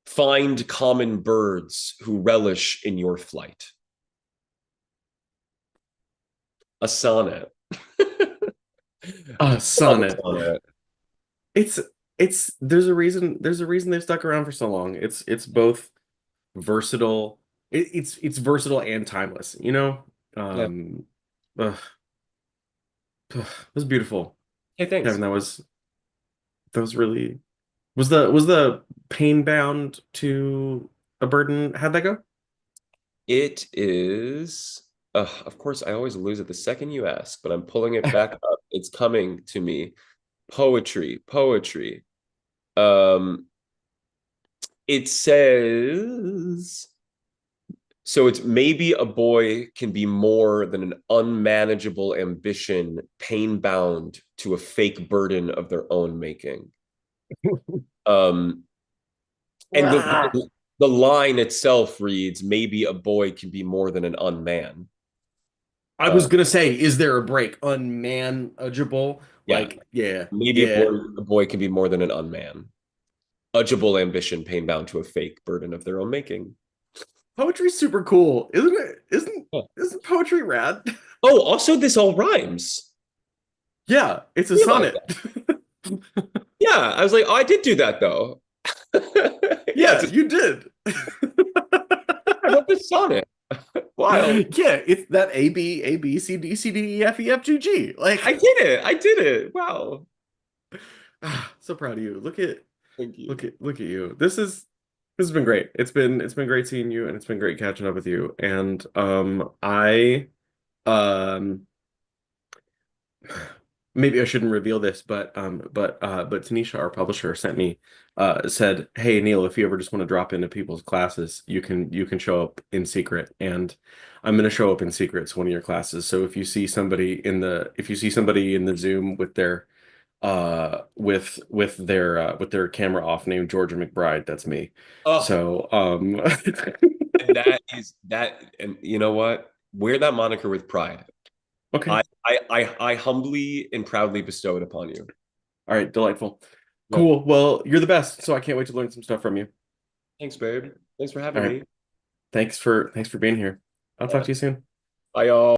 Find common birds who relish in your flight. A sonnet. A Love a sonnet. sonnet. It's there's a reason they've stuck around for so long. It's both versatile. It's versatile and timeless, you know? Yeah. Um ugh, ugh, it was beautiful. Hey, thanks. Kevin, that was really was the pain bound to a burden. How'd that go? It is, of course, I always lose it the second you ask, but I'm pulling it back up. It's coming to me. Poetry, poetry. Um, it says, so it's maybe a boy can be more than an unmanageable ambition, pain bound to a fake burden of their own making. Um, and Ah. the line itself reads, maybe a boy can be more than an unman. I was Uh, gonna say, is there a break? Unmanageable? yeah, Like, yeah, maybe yeah. a boy can be more than an unman. Udgeable ambition, pain bound to a fake burden of their own making. Poetry's super cool, isn't it? Isn't Oh, isn't poetry rad? oh, also this all rhymes. Yeah, it's a Realize sonnet. that. Yeah, I was like, oh, I did do that though. Yeah, Yeah, you did. I wrote this sonnet. Wild. Yeah, it's that A B C D C D E F E F G G. I Like, did it. I did it. Wow. so proud of you. Thank you. Look at you. This has been great. It's been great seeing you, and it's been great catching up with you. And I um maybe I shouldn't reveal this, but Tanisha, our publisher, sent me said, "Hey Neil, if you ever just want to drop into people's classes, you can show up in secret." And I'm going to show up in secret to one of your classes. So if you see somebody in the Zoom with their camera off named Georgia McBride, that's me. Oh, So and that is that. And you know what? Wear that moniker with pride. okay. I humbly and proudly bestow it upon you. All right, delightful. Yeah. Cool. Well, you're the best, so I can't wait to learn some stuff from you. Thanks, babe. Thanks for All having right. me. Thanks for being here. I'll talk Yeah. to you soon. Bye, y'all.